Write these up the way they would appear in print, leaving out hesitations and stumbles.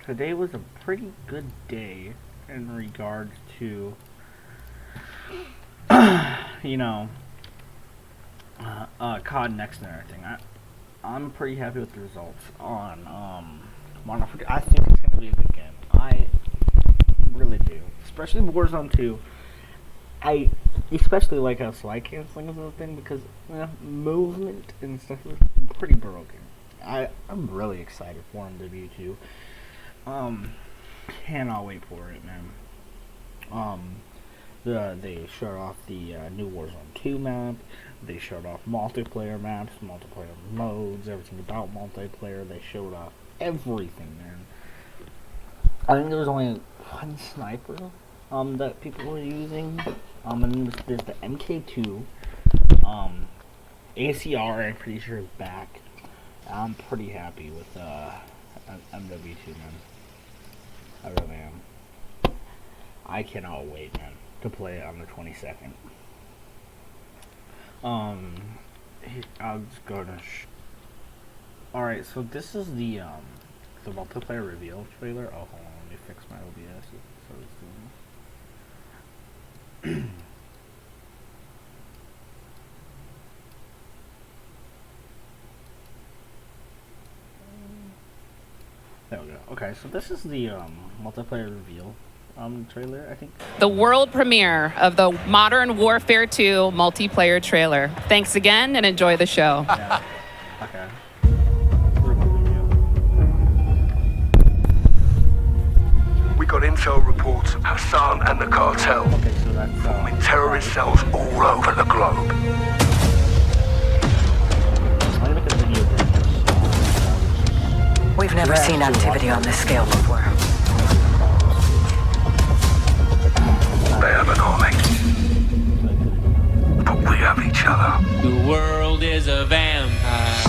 Today was a pretty good day in regards to, you know, COD Next and everything. I'm pretty happy with the results on Modern Warfare. I think it's gonna be a good game. I really do, especially Warzone 2. I especially like how slide canceling is a thing because movement and stuff is pretty broken. I'm really excited for him to be too. Cannot wait for it, man. They showed off the new Warzone 2 map. They showed off multiplayer maps, multiplayer modes, everything about multiplayer. They showed off everything, man. I think there was only one sniper that people were using. And then there's the MK2. ACR, I'm pretty sure, is back. I'm pretty happy with MW2, man. I really am. I cannot wait, man, to play it on the 22nd. I'll just go to. Alright, so this is the multiplayer reveal trailer. Oh, hold on, let me fix my OBS. So it's doing. There we go. Okay, so this is the multiplayer reveal trailer, I think. The world premiere of the Modern Warfare 2 multiplayer trailer. Thanks again and enjoy the show. Yeah. Okay. We got intel reports of Hassan and the cartel Okay, so that's forming terrorist cells all over the globe. I'm gonna make a video of this. We've never seen activity on this scale before. They have an army, but we have each other. The world is a vampire.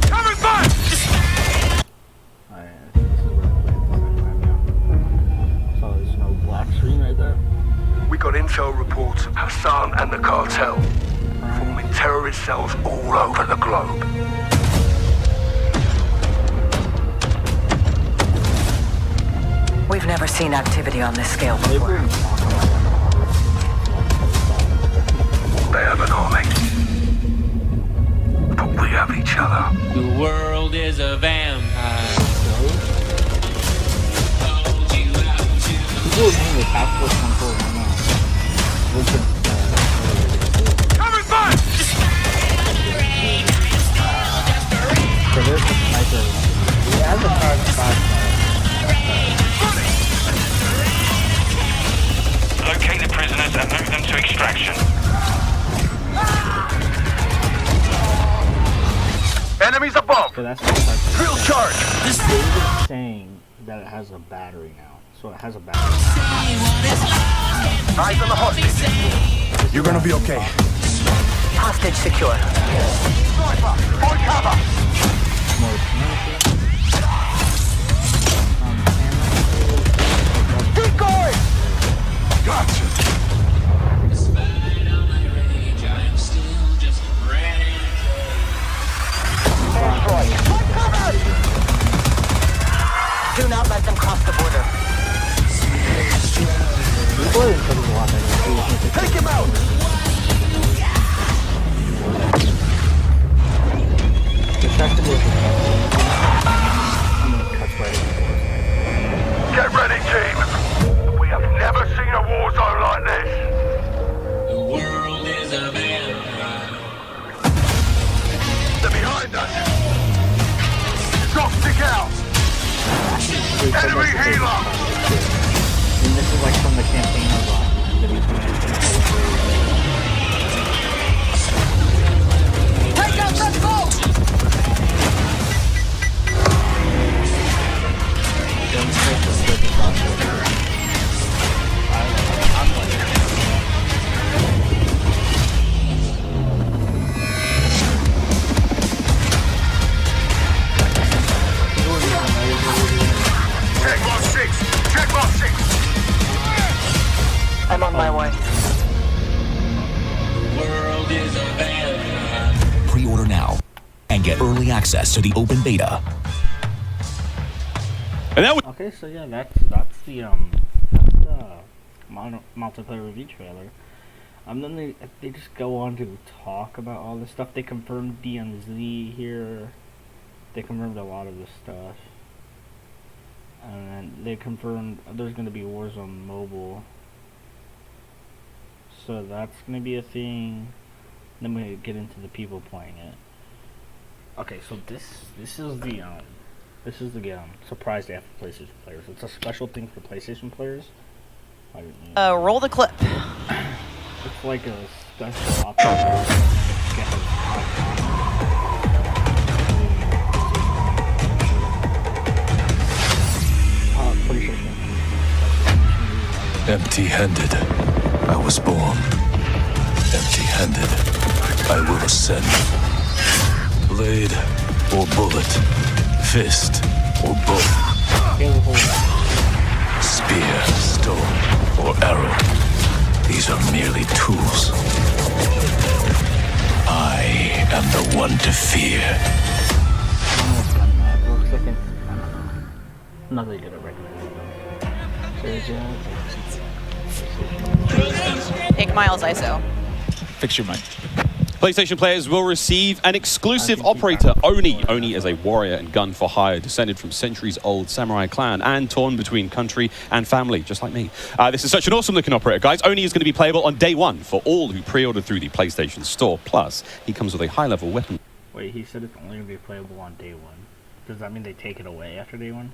Coming back! I think this is where I played this right now. So there's no black screen right there. We got intel reports of Hassan and the cartel forming terrorist cells all over the globe. We've never seen activity on this scale They were before. talking about They have an army, but we have each other. The world is a vampire. people are doing the passport control right now. Which is, Coming back! so there's the sniper. He has a card spot. Locate the prisoners and move them to extraction. Enemies above! So that's the Drill charge! David's saying that it has a battery now. So it has a battery. Eyes on the hostage. You're gonna be okay. Hostage secure. Sniper, on cover! More community. Keep going! Gotcha! Do not let them cross the border. People are in trouble a lot better. Take him out! The fact that I'm gonna cut right in. Get ready, team! We have never seen a war zone like this! early access to the open beta. And that was Okay, so yeah, that's the multiplayer review trailer. Then they just go on to talk about all this stuff. They confirmed DMZ here. They confirmed a lot of this stuff. And then they confirmed there's going to be Warzone Mobile. So that's going to be a thing. Then we get into the people playing it. Okay, so this is the surprise they have for PlayStation players. It's a special thing for PlayStation players. Roll the clip. It's like a special option. Empty-handed, I was born. Empty-handed, I will ascend. Blade or bullet, fist or bow. Spear, stone, or arrow. These are merely tools. I am the one to fear. I'm not really good at recognizing them. Pick Miles ISO. fix your mic. PlayStation players will receive an exclusive operator, Oni. Oni is a warrior and gun for hire, descended from centuries-old samurai clan and torn between country and family, just like me. This is such an awesome-looking operator, guys. Oni is going to be playable on day one for all who pre-ordered through the PlayStation Store. Plus, he comes with a high-level weapon. Wait, he said it's only going to be playable on day one. Does that mean they take it away after day one?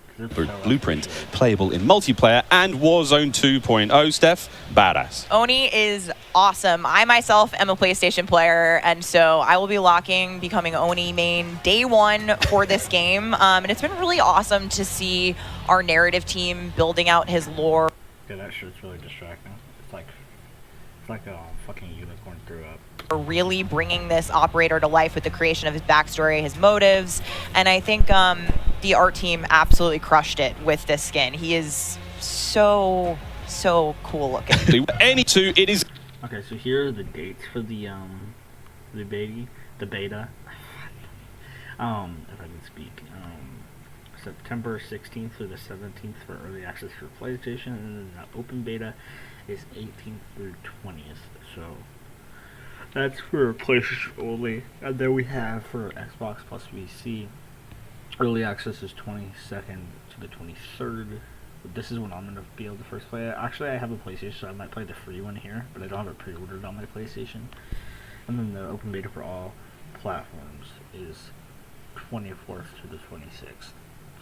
Blueprint, playable in multiplayer and Warzone 2.0. Steph, badass. Oni is awesome. I myself am a PlayStation player, and so I will be becoming Oni main day one for this game. And it's been really awesome to see our narrative team building out his lore. Yeah, that shit's really distracting. It's like a fucking unicorn threw up. Really bringing this operator to life with the creation of his backstory, his motives, and I think the art team absolutely crushed it with this skin. He is so cool looking. It is. Okay, so here are the dates for the beta. If I can speak. September 16th through the 17th for early access for PlayStation, and then the open beta is 18th through 20th. So that's for PlayStation only. And then we have for Xbox plus PC, early access is 22nd to the 23rd. This is when I'm going to be able to first play it. Actually, I have a PlayStation, so I might play the free one here, but I don't have it pre-ordered on my PlayStation. And then the open beta for all platforms is 24th to the 26th.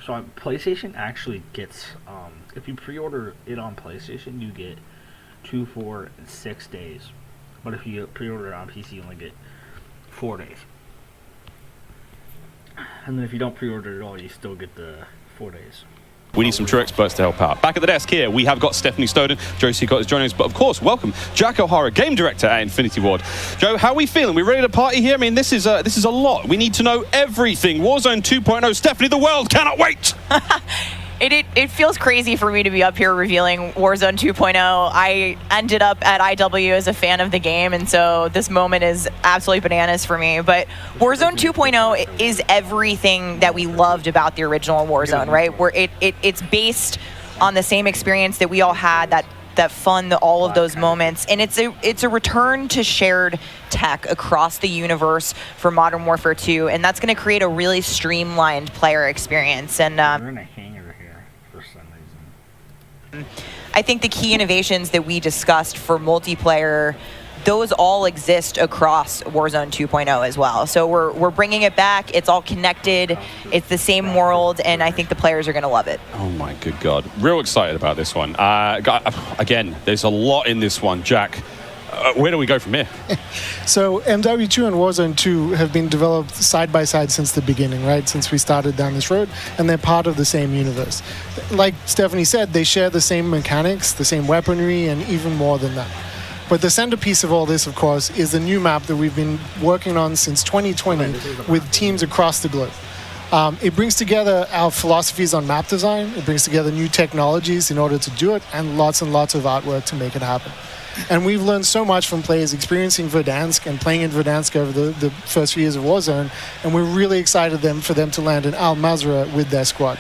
So PlayStation actually gets, if you pre-order it on PlayStation, you get 2, 4, and 6 days. But if you pre-order it on PC, you only get 4 days. And then if you don't pre-order it at all, you still get the 4 days. We need some true experts to help out. Back at the desk here, we have got Stephanie Snowden. Joe Seacott is joining us, but of course, welcome Jack O'Hara, game director at Infinity Ward. Joe, how are we feeling? We ready to party here? I mean, this is a lot. We need to know everything. Warzone 2.0. Stephanie, the world cannot wait. It feels crazy for me to be up here revealing Warzone 2.0. I ended up at IW as a fan of the game, and so this moment is absolutely bananas for me. But Warzone 2.0 is everything that we loved about the original Warzone, right? Where it's based on the same experience that we all had, that fun, all of those moments, and it's a return to shared tech across the universe for Modern Warfare 2, and that's going to create a really streamlined player experience. And we're in a hangar here for some reason. I think the key innovations that we discussed for multiplayer, those all exist across Warzone 2.0 as well. So we're bringing it back. It's all connected. It's the same world, and I think the players are going to love it. Oh my good God. Real excited about this one. Again, there's a lot in this one. Jack, where do we go from here? So MW2 and Warzone 2 have been developed side by side since the beginning, right? Since we started down this road, and they're part of the same universe. Like Stephanie said, they share the same mechanics, the same weaponry, and even more than that. But the centerpiece of all this, of course, is the new map that we've been working on since 2020 with teams across the globe. It brings together our philosophies on map design. It brings together new technologies in order to do it, and lots of artwork to make it happen. And we've learned so much from players experiencing Verdansk and playing in Verdansk over the first few years of Warzone, and we're really excited for them to land in Al Mazrah with their squad.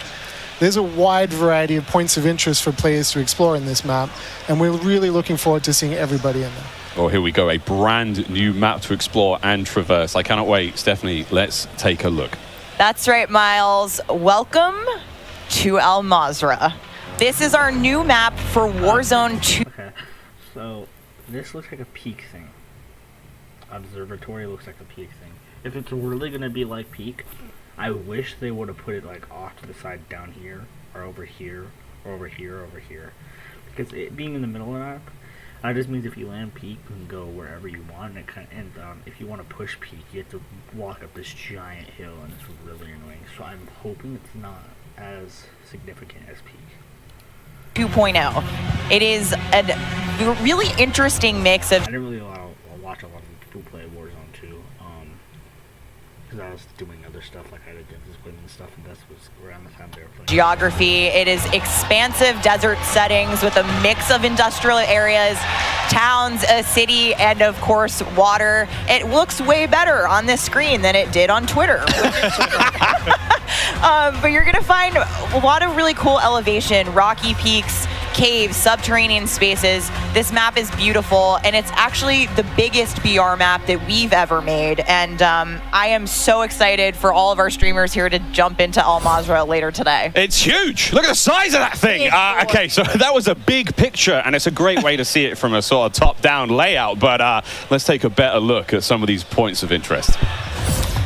There's a wide variety of points of interest for players to explore in this map, and we're really looking forward to seeing everybody in there. Oh, here we go, a brand new map to explore and traverse. I cannot wait. Stephanie, let's take a look. That's right, Miles. Welcome to Al Mazrah. This is our new map for Warzone 2. Okay, so this looks like a peak thing. Observatory looks like a peak thing. If it's really gonna be like peak, I wish they would have put it like off to the side down here, or over here, or over here, or over here. Because it being in the middle of the map, that just means if you land peak, you can go wherever you want. And if you want to push peak, you have to walk up this giant hill, and it's really annoying. So I'm hoping it's not as significant as peak. 2.0. It is a really interesting mix of I didn't really watch a lot of people play Warzone 2, because I was doing other stuff, like I did this women stuff, and that was around the time they were playing. geography. It is expansive desert settings with a mix of industrial areas, towns, a city, and of course water. It looks way better on this screen than it did on Twitter. But you're gonna find a lot of really cool elevation, rocky peaks, caves, subterranean spaces. This map is beautiful, and it's actually the biggest BR map that we've ever made. And I am so excited for all of our streamers here to jump into Al Mazrah later today. It's huge. Look at the size of that thing. Okay, so that was a big picture, and it's a great way to see it from a sort of top-down layout. But let's take a better look at some of these points of interest.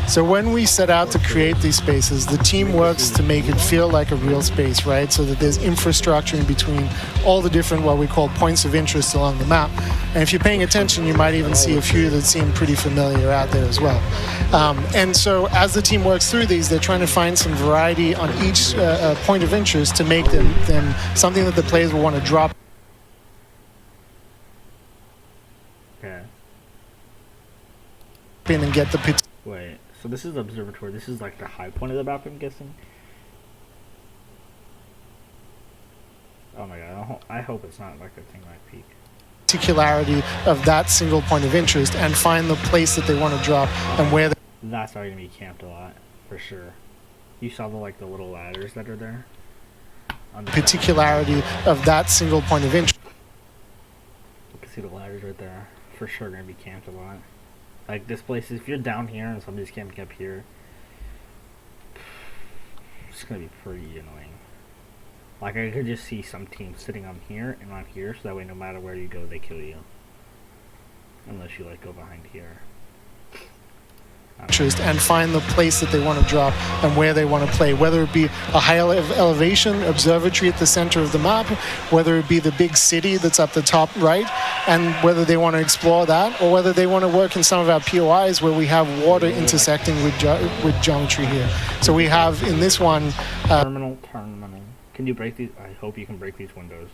So when we set out to create these spaces, the team works to make it feel like a real space, right? So that there's infrastructure in between all the different, what we call points of interest along the map. And if you're paying attention, you might even see a few that seem pretty familiar out there as well. And so as the team works through these, they're trying to find some variety on each point of interest to make them something that the players will want to drop in and get the Wait, so this is the observatory. This is like the high point of the map, I'm guessing. Oh my god, I hope it's not like a thing like peak. particularity of that single point of interest and find the place that they want to drop and where That's probably gonna be camped a lot, for sure. You saw the little ladders that are there? the particularity of that single point of interest. You can see the ladders right there. For sure gonna be camped a lot. Like this place, if you're down here and somebody's camping up here, it's gonna be pretty annoying. Like I could just see some teams sitting on here and on here, so that way no matter where you go, they kill you. Unless you like go behind here. And find the place that they want to drop and where they want to play, whether it be a high elevation observatory at the center of the map, whether it be the big city that's up the top right, and whether they want to explore that, or whether they want to work in some of our POIs where we have water intersecting with geometry here. So we have in this one terminal. Can you break these? I hope you can break these windows.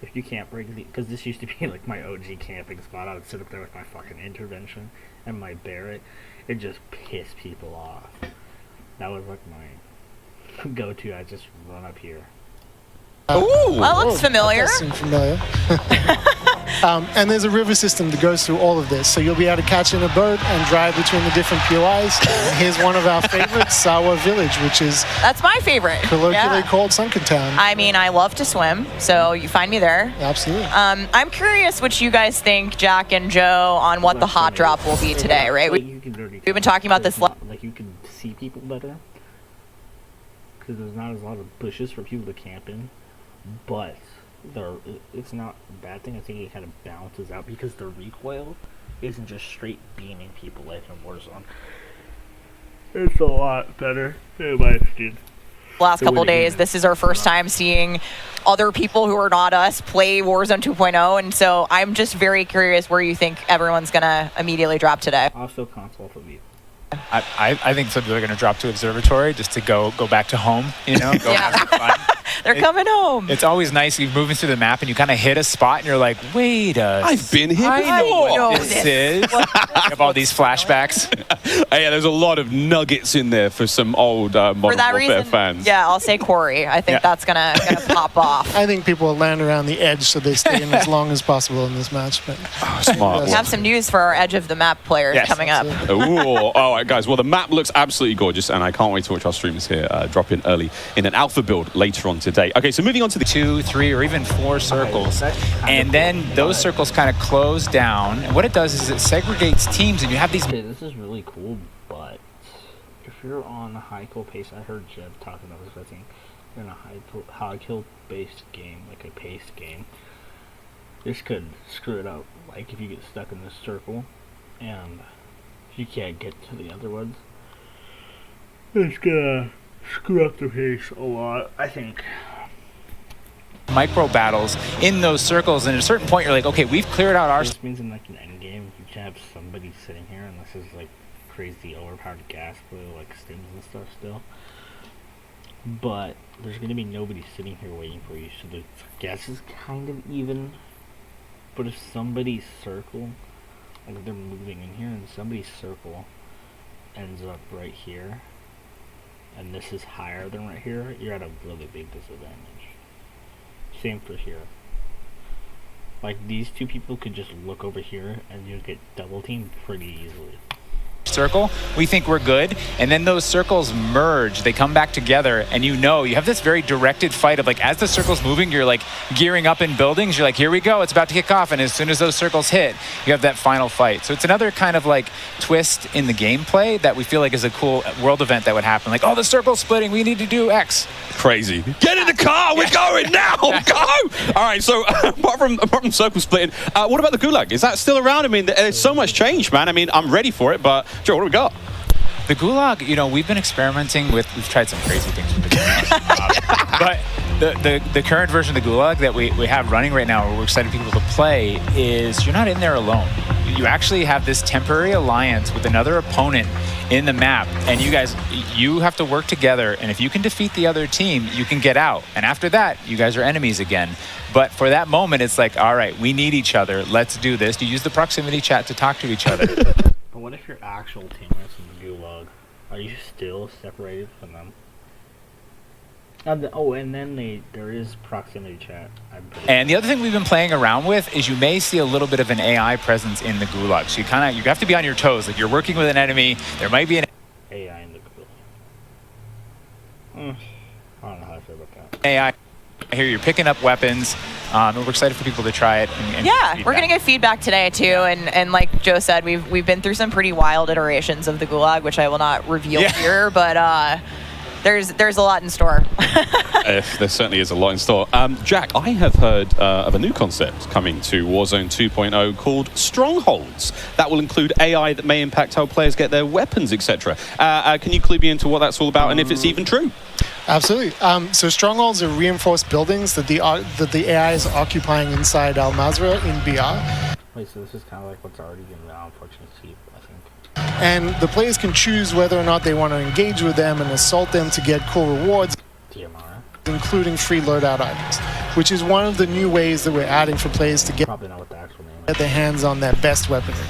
If you can't break these, because this used to be like my OG camping spot, I would sit up there with my fucking intervention and my Barrett. It just pissed people off. That was like my go-to. I just run up here. Ooh, that looks familiar. That does seem familiar. And there's a river system that goes through all of this, so you'll be able to catch in a boat and drive between the different POIs. And here's one of our favorites, Sawa Village, which is that's my favorite. Colloquially called Sunken Town. I mean, I love to swim, so you find me there. Absolutely. I'm curious what you guys think, Jack and Joe, on what the hot drop will be today, right? We've been talking about this. Like you can see people better because there's not as lot of bushes for people to camp in. But it's not a bad thing. I think it kind of balances out because the recoil isn't just straight beaming people like in Warzone. It's a lot better, in my opinion. Last couple days, this is our first time seeing other people who are not us play Warzone 2.0, and so I'm just very curious where you think everyone's gonna immediately drop today. Also, console for me. I think so. They're going to drop to Observatory just to go back to home, you know, go have some fun. They're coming home. It's always nice. You're moving through the map and you kind of hit a spot and you're like, wait a I've been here I before. know what this is. You have all these flashbacks. Yeah, there's a lot of nuggets in there for some old Modern For that Warfare reason, fans. yeah, I'll say Corey. I think that's gonna pop off. I think people will land around the edge so they stay in as long as possible in this match. But Smart. We have some news for our edge of the map players coming up. Ooh, all right, guys. Well, the map looks absolutely gorgeous, and I can't wait to watch our streamers here drop in early in an alpha build later on today. Okay, so moving on to the 2, 3, or even 4 circles. And then those circles kind of close down. And what it does is it segregates teams, and you have these... Okay, this is really cool, but if you're on a high kill pace, I heard Jeff talking about this, I think you're in a high kill based game, like a paced game, this could screw it up. Like if you get stuck in this circle and you can't get to the other ones, it's gonna screw up the pace a lot, I think. Micro battles in those circles, and at a certain point you're like, okay, we've cleared out our... This means in like an end game, you can have somebody sitting here, and this is like crazy overpowered gas blue, like stims and stuff still. But there's gonna be nobody sitting here waiting for you, so the gas is kind of even. But if somebody's circle, like they're moving in here, and somebody's circle ends up right here, and this is higher than right here, you're at a really big disadvantage. Same for here. Like these two people could just look over here and you'll get double teamed pretty easily. Circle, we think we're good, and then those circles merge, they come back together, and you have this very directed fight of like, as the circle's moving, you're like gearing up in buildings, you're like, here we go, it's about to kick off, and as soon as those circles hit, you have that final fight. So it's another kind of like twist in the gameplay that we feel like is a cool world event that would happen. Like, oh, the circle's splitting, we need to do X. Crazy. Get in the car, we're going now, go! All right, so apart from circle splitting, what about the Gulag? Is that still around? I mean, there's so much change, man. I mean, I'm ready for it, but Joe, what do we got? The Gulag, we've been experimenting with, we've tried some crazy things with the Gulag. But the current version of the Gulag that we have running right now, where we're excited people to play, is you're not in there alone. You actually have this temporary alliance with another opponent in the map, and you have to work together, and if you can defeat the other team, you can get out. And after that, you guys are enemies again. But for that moment, it's like, all right, we need each other. Let's do this. You use the proximity chat to talk to each other. But what if your actual teammates in the Gulag, are you still separated from them? And then there is proximity chat. And the other thing we've been playing around with is you may see a little bit of an AI presence in the Gulag. So you have to be on your toes. Like, you're working with an enemy, there might be an AI in the Gulag. I don't know how I feel about that. AI. Here you're picking up weapons, and we're excited for people to try it. And yeah, we're gonna get feedback today too, and like Joe said, we've been through some pretty wild iterations of the Gulag, which I will not reveal here, but there's a lot in store. There certainly is a lot in store. Jack, I have heard of a new concept coming to Warzone 2.0 called Strongholds. That will include AI that may impact how players get their weapons, etc. Can you clue me into what that's all about and if it's even true? Absolutely. So strongholds are reinforced buildings that the AI is occupying inside Al Mazrah in BR. Wait, so this is kind of like what's already in the Unfortunate Chief, I think. And the players can choose whether or not they want to engage with them and assault them to get cool rewards, TMR. including free loadout items, which is one of the new ways that we're adding for players to get their hands on their best weaponry.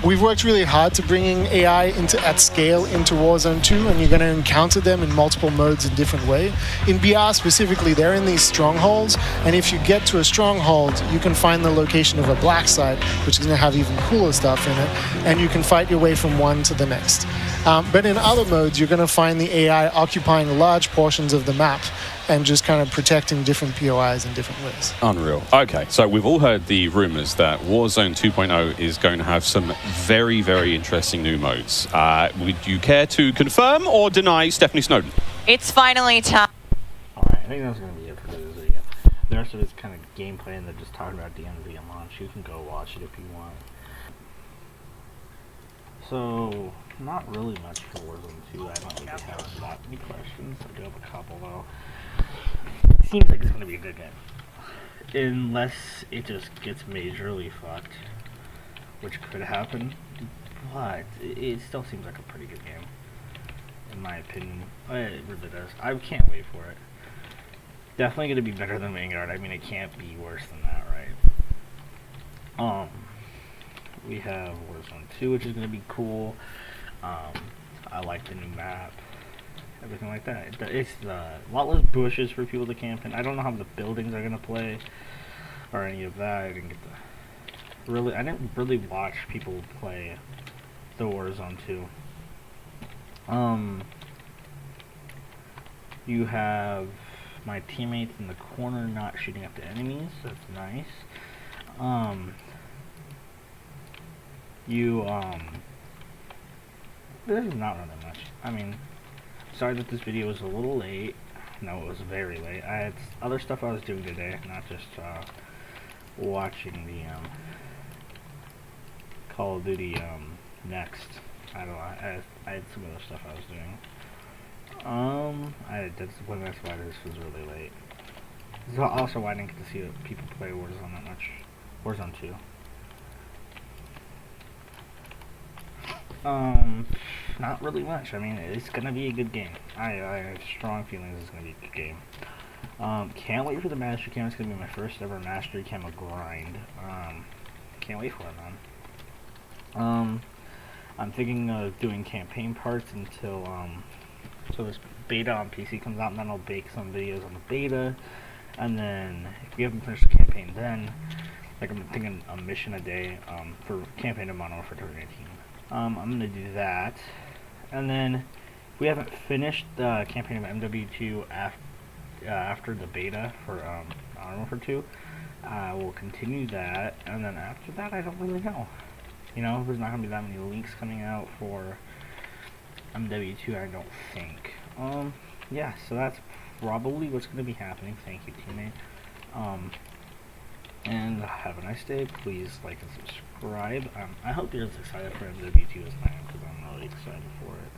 We've worked really hard to bringing AI at scale into Warzone 2, and you're going to encounter them in multiple modes in different ways. In BR specifically, they're in these strongholds, and if you get to a stronghold, you can find the location of a black site, which is going to have even cooler stuff in it, and you can fight your way from one to the next. But in other modes, you're going to find the AI occupying large portions of the map and just kind of protecting different POIs in different ways. Unreal. Okay, so we've all heard the rumors that Warzone 2.0 is going to have some very, very interesting new modes. Would you care to confirm or deny Stephanie Snowden? It's finally time. Alright, I think that's going to be it for this video. The rest of it's kind of gameplay, and they're just talking about the end of the launch. You can go watch it if you want. So, not really much for Warzone 2. I don't really have that many questions. I do have a couple, though. Seems like it's going to be a good game. Unless it just gets majorly fucked, which could happen. But it still seems like a pretty good game, in my opinion. It really does. I can't wait for it. definitely going to be better than Vanguard. I mean, it can't be worse than that, right? We have Warzone 2, which is going to be cool. I like the new map, everything like that. It's a lot less bushes for people to camp in. I don't know how the buildings are going to play or any of that. I didn't really watch people play the Warzone 2. You have my teammates in the corner not shooting at the enemies. That's nice. There's not really much. I mean, sorry that this video was a little late. No, it was very late. I had other stuff I was doing today, not just watching the Call of Duty Next. I don't know. I had some other stuff I was doing. That's why this was really late. This is also why I didn't get to see people play Warzone that much. Warzone 2. Not really much. I mean, it's gonna be a good game. I have strong feelings it's gonna be a good game. Can't wait for the Mastery Cam. It's gonna be my first ever Mastery Cam grind. Can't wait for it, man. I'm thinking of doing campaign parts until, so this beta on PC comes out, and then I'll bake some videos on the beta, and then if we haven't finished the campaign then, like I'm thinking a mission a day, for campaign of Modern Warfare 2019. I'm gonna do that, and then if we haven't finished the campaign of MW2 after the beta for Modern Warfare 2, we'll continue that, and then after that, I don't really know. You know, there's not gonna be that many links coming out for MW2, I don't think. Yeah, so that's probably what's gonna be happening. Thank you, teammate. And have a nice day. Please like and subscribe. I hope you're as excited for MW2 as I am, because I'm really excited for it.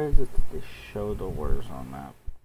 is it that they show the Warzone map?